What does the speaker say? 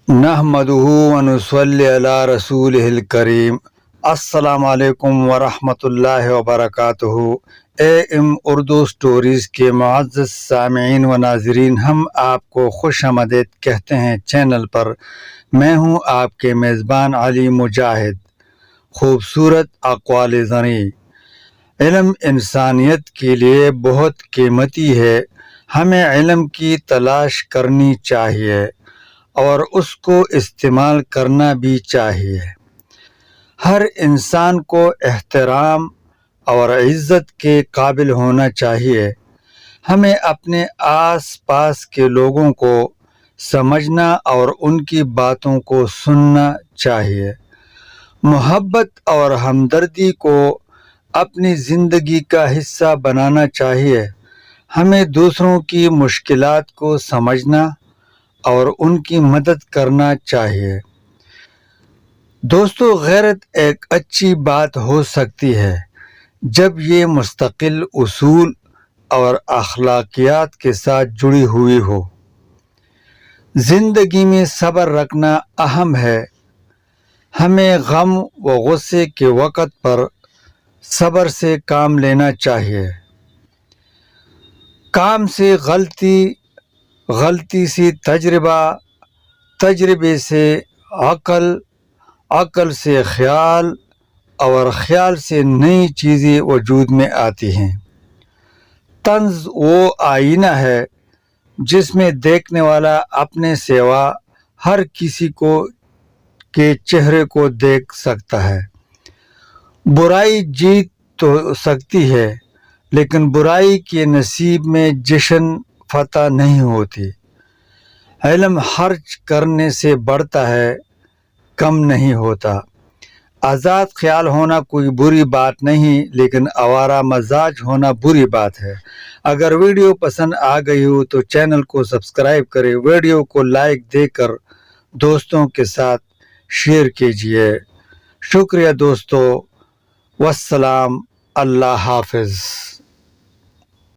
نحمدہ ونصلی علی رسولہ کریم۔ السلام علیکم ورحمۃ اللہ وبرکاتہ۔ اردو سٹوریز کے معزز سامعین و ناظرین، ہم آپ کو خوش آمدید کہتے ہیں چینل پر۔ میں ہوں آپ کے میزبان علی مجاہد۔ خوبصورت اقوال زرعی۔ علم انسانیت کے لیے بہت قیمتی ہے۔ ہمیں علم کی تلاش کرنی چاہیے اور اس کو استعمال کرنا بھی چاہیے۔ ہر انسان کو احترام اور عزت کے قابل ہونا چاہیے۔ ہمیں اپنے آس پاس کے لوگوں کو سمجھنا اور ان کی باتوں کو سننا چاہیے۔ محبت اور ہمدردی کو اپنی زندگی کا حصہ بنانا چاہیے۔ ہمیں دوسروں کی مشکلات کو سمجھنا اور ان کی مدد کرنا چاہیے۔ دوستو، غیرت ایک اچھی بات ہو سکتی ہے جب یہ مستقل اصول اور اخلاقیات کے ساتھ جڑی ہوئی ہو۔ زندگی میں صبر رکھنا اہم ہے۔ ہمیں غم و غصے کے وقت پر صبر سے کام لینا چاہیے۔ کام سے غلطی سے تجربہ، تجربے سے عقل، عقل سے خیال اور خیال سے نئی چیزیں وجود میں آتی ہیں۔ طنز وہ آئینہ ہے جس میں دیکھنے والا اپنے سوا ہر کسی کے چہرے کو دیکھ سکتا ہے۔ برائی جیت تو سکتی ہے، لیکن برائی کے نصیب میں جشن فتح نہیں ہوتی۔ علم خرچ کرنے سے بڑھتا ہے، کم نہیں ہوتا۔ آزاد خیال ہونا کوئی بری بات نہیں، لیکن آوارہ مزاج ہونا بری بات ہے۔ اگر ویڈیو پسند آ گئی ہو تو چینل کو سبسکرائب کریں، ویڈیو کو لائک دے کر دوستوں کے ساتھ شیئر کیجیے۔ شکریہ دوستو، والسلام، اللہ حافظ۔